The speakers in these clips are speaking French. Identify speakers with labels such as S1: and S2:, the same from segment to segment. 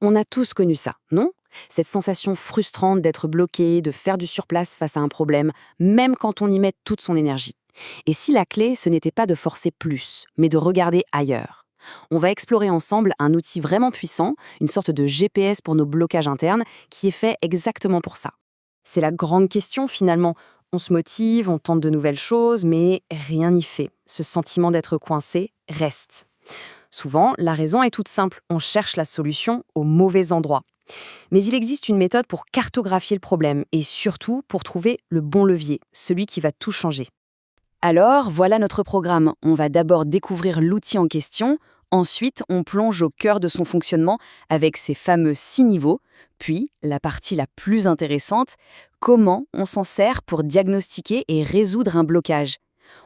S1: On a tous connu ça, non? Cette sensation frustrante d'être bloqué, de faire du surplace face à un problème, même quand on y met toute son énergie. Et si la clé, ce n'était pas de forcer plus, mais de regarder ailleurs? On va explorer ensemble un outil vraiment puissant, une sorte de GPS pour nos blocages internes, qui est fait exactement pour ça. C'est la grande question finalement. On se motive, on tente de nouvelles choses, mais rien n'y fait. Ce sentiment d'être coincé reste. Souvent, la raison est toute simple, on cherche la solution au mauvais endroit. Mais il existe une méthode pour cartographier le problème et surtout pour trouver le bon levier, celui qui va tout changer. Alors, voilà notre programme. On va d'abord découvrir l'outil en question, ensuite on plonge au cœur de son fonctionnement avec ses fameux 6 niveaux, puis, la partie la plus intéressante, comment on s'en sert pour diagnostiquer et résoudre un blocage.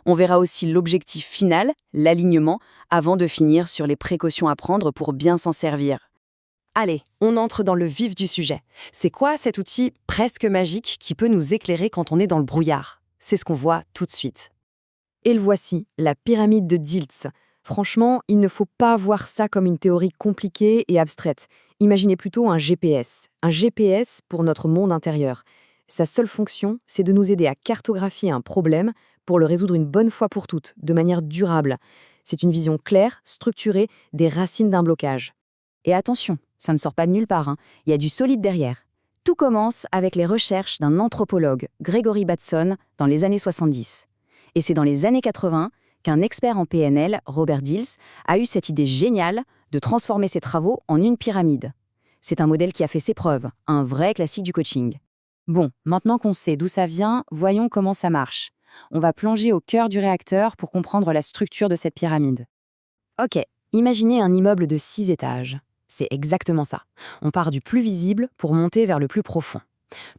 S1: On verra aussi l'objectif final, l'alignement, avant de finir sur les précautions à prendre pour bien s'en servir. Allez, on entre dans le vif du sujet. C'est quoi cet outil presque magique qui peut nous éclairer quand on est dans le brouillard? C'est ce qu'on voit tout de suite. Et le voici, la pyramide de Diels. Franchement, il ne faut pas voir ça comme une théorie compliquée et abstraite. Imaginez plutôt un GPS. Un GPS pour notre monde intérieur. Sa seule fonction, c'est de nous aider à cartographier un problème pour le résoudre une bonne fois pour toutes, de manière durable. C'est une vision claire, structurée, des racines d'un blocage. Et attention, ça ne sort pas de nulle part, hein. Il y a du solide derrière. Tout commence avec les recherches d'un anthropologue, Gregory Bateson, dans les années 70. Et c'est dans les années 80 qu'un expert en PNL, Robert Diels, a eu cette idée géniale de transformer ses travaux en une pyramide. C'est un modèle qui a fait ses preuves, un vrai classique du coaching. Bon, maintenant qu'on sait d'où ça vient, voyons comment ça marche. On va plonger au cœur du réacteur pour comprendre la structure de cette pyramide. Ok, imaginez un immeuble de 6 étages. C'est exactement ça. On part du plus visible pour monter vers le plus profond.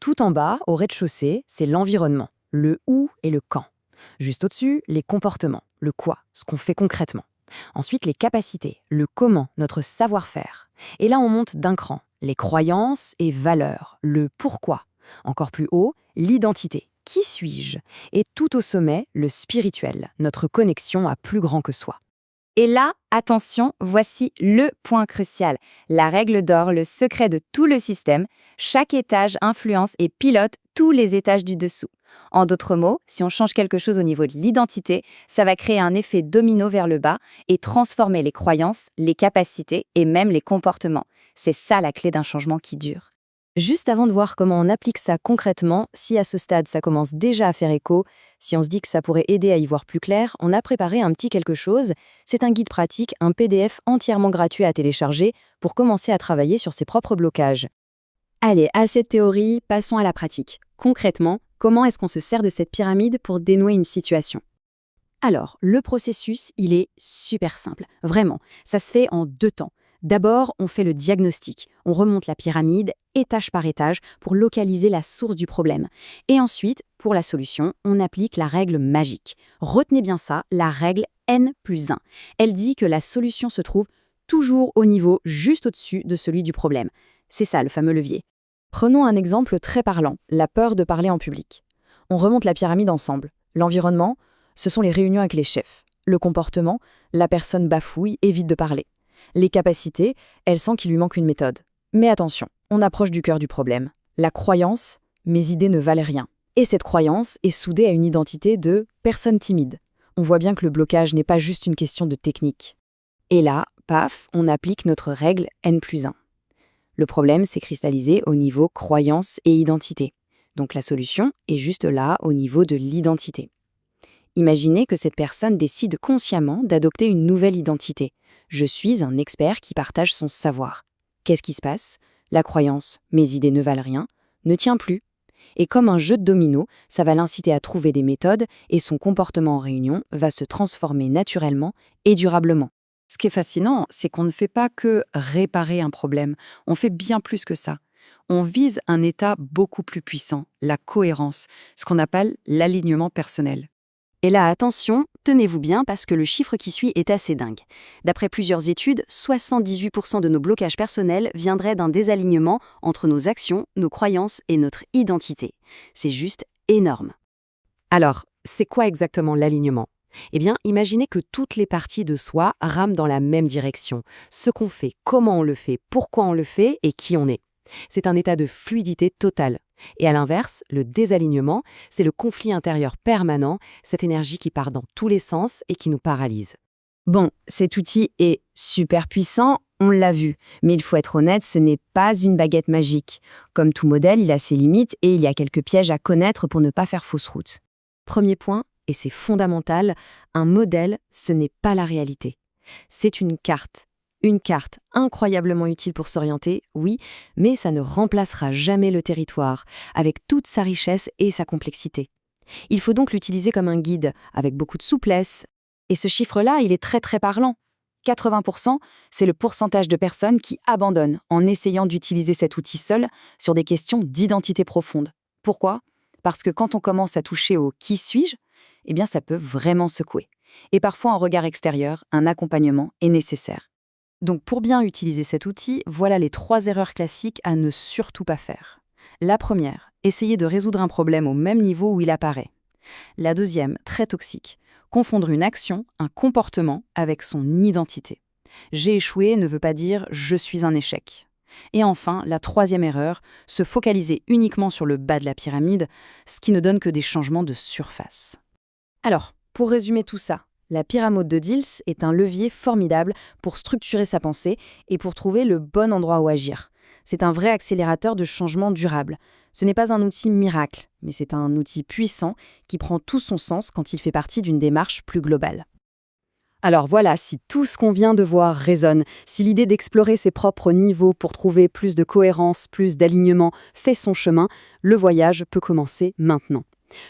S1: Tout en bas, au rez-de-chaussée, c'est l'environnement, le où et le quand. Juste au-dessus, les comportements, le quoi, ce qu'on fait concrètement. Ensuite, les capacités, le comment, notre savoir-faire. Et là, on monte d'un cran, les croyances et valeurs, le pourquoi. Encore plus haut, l'identité. Qui suis-je? Et tout au sommet, le spirituel, notre connexion à plus grand que soi. Et là, attention, voici le point crucial. La règle d'or, le secret de tout le système. Chaque étage influence et pilote tous les étages du dessous. En d'autres mots, si on change quelque chose au niveau de l'identité, ça va créer un effet domino vers le bas et transformer les croyances, les capacités et même les comportements. C'est ça la clé d'un changement qui dure. Juste avant de voir comment on applique ça concrètement, si à ce stade ça commence déjà à faire écho, si on se dit que ça pourrait aider à y voir plus clair, on a préparé un petit quelque chose. C'est un guide pratique, un PDF entièrement gratuit à télécharger pour commencer à travailler sur ses propres blocages. Allez, à cette théorie, passons à la pratique. Concrètement, comment est-ce qu'on se sert de cette pyramide pour dénouer une situation? Alors, le processus, il est super simple. Vraiment, ça se fait en 2 temps. D'abord, on fait le diagnostic. On remonte la pyramide, étage par étage, pour localiser la source du problème. Et ensuite, pour la solution, on applique la règle magique. Retenez bien ça, la règle N+1. Elle dit que la solution se trouve toujours au niveau juste au-dessus de celui du problème. C'est ça, le fameux levier. Prenons un exemple très parlant, la peur de parler en public. On remonte la pyramide ensemble. L'environnement, ce sont les réunions avec les chefs. Le comportement, la personne bafouille, évite de parler. Les capacités, elle sent qu'il lui manque une méthode. Mais attention, on approche du cœur du problème. La croyance, mes idées ne valent rien. Et cette croyance est soudée à une identité de personne timide. On voit bien que le blocage n'est pas juste une question de technique. Et là, paf, on applique notre règle N+1. Le problème s'est cristallisé au niveau croyance et identité. Donc la solution est juste là, au niveau de l'identité. Imaginez que cette personne décide consciemment d'adopter une nouvelle identité. Je suis un expert qui partage son savoir. Qu'est-ce qui se passe? La croyance « mes idées ne valent rien » ne tient plus. Et comme un jeu de dominos, ça va l'inciter à trouver des méthodes et son comportement en réunion va se transformer naturellement et durablement. Ce qui est fascinant, c'est qu'on ne fait pas que réparer un problème, on fait bien plus que ça. On vise un état beaucoup plus puissant, la cohérence, ce qu'on appelle l'alignement personnel. Et là, attention, tenez-vous bien parce que le chiffre qui suit est assez dingue. D'après plusieurs études, 78% de nos blocages personnels viendraient d'un désalignement entre nos actions, nos croyances et notre identité. C'est juste énorme. Alors, c'est quoi exactement l'alignement? Eh bien, imaginez que toutes les parties de soi rament dans la même direction. Ce qu'on fait, comment on le fait, pourquoi on le fait et qui on est. C'est un état de fluidité totale. Et à l'inverse, le désalignement, c'est le conflit intérieur permanent, cette énergie qui part dans tous les sens et qui nous paralyse.
S2: Bon, cet outil est super puissant, on l'a vu, mais il faut être honnête, ce n'est pas une baguette magique. Comme tout modèle, il a ses limites et il y a quelques pièges à connaître pour ne pas faire fausse route.
S1: Premier point, et c'est fondamental, un modèle, ce n'est pas la réalité. C'est une carte. Une carte incroyablement utile pour s'orienter, oui, mais ça ne remplacera jamais le territoire, avec toute sa richesse et sa complexité. Il faut donc l'utiliser comme un guide, avec beaucoup de souplesse. Et ce chiffre-là, il est très très parlant. 80%, c'est le pourcentage de personnes qui abandonnent en essayant d'utiliser cet outil seul sur des questions d'identité profonde. Pourquoi ? Parce que quand on commence à toucher au « qui suis-je », eh bien ça peut vraiment secouer. Et parfois un regard extérieur, un accompagnement est nécessaire. Donc pour bien utiliser cet outil, voilà les 3 erreurs classiques à ne surtout pas faire. La première, essayer de résoudre un problème au même niveau où il apparaît. La deuxième, très toxique, confondre une action, un comportement avec son identité. J'ai échoué ne veut pas dire je suis un échec. Et enfin, la troisième erreur, se focaliser uniquement sur le bas de la pyramide, ce qui ne donne que des changements de surface. Alors, pour résumer tout ça, la pyramide de Diels est un levier formidable pour structurer sa pensée et pour trouver le bon endroit où agir. C'est un vrai accélérateur de changement durable. Ce n'est pas un outil miracle, mais c'est un outil puissant qui prend tout son sens quand il fait partie d'une démarche plus globale. Alors voilà, si tout ce qu'on vient de voir résonne, si l'idée d'explorer ses propres niveaux pour trouver plus de cohérence, plus d'alignement fait son chemin, le voyage peut commencer maintenant.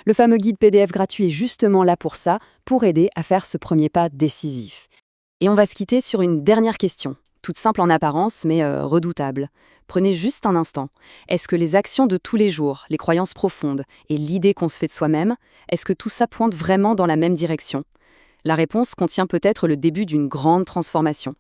S1: Le fameux guide PDF gratuit est justement là pour ça, pour aider à faire ce premier pas décisif. Et on va se quitter sur une dernière question, toute simple en apparence, mais redoutable. Prenez juste un instant. Est-ce que les actions de tous les jours, les croyances profondes et l'idée qu'on se fait de soi-même, est-ce que tout ça pointe vraiment dans la même direction ? La réponse contient peut-être le début d'une grande transformation.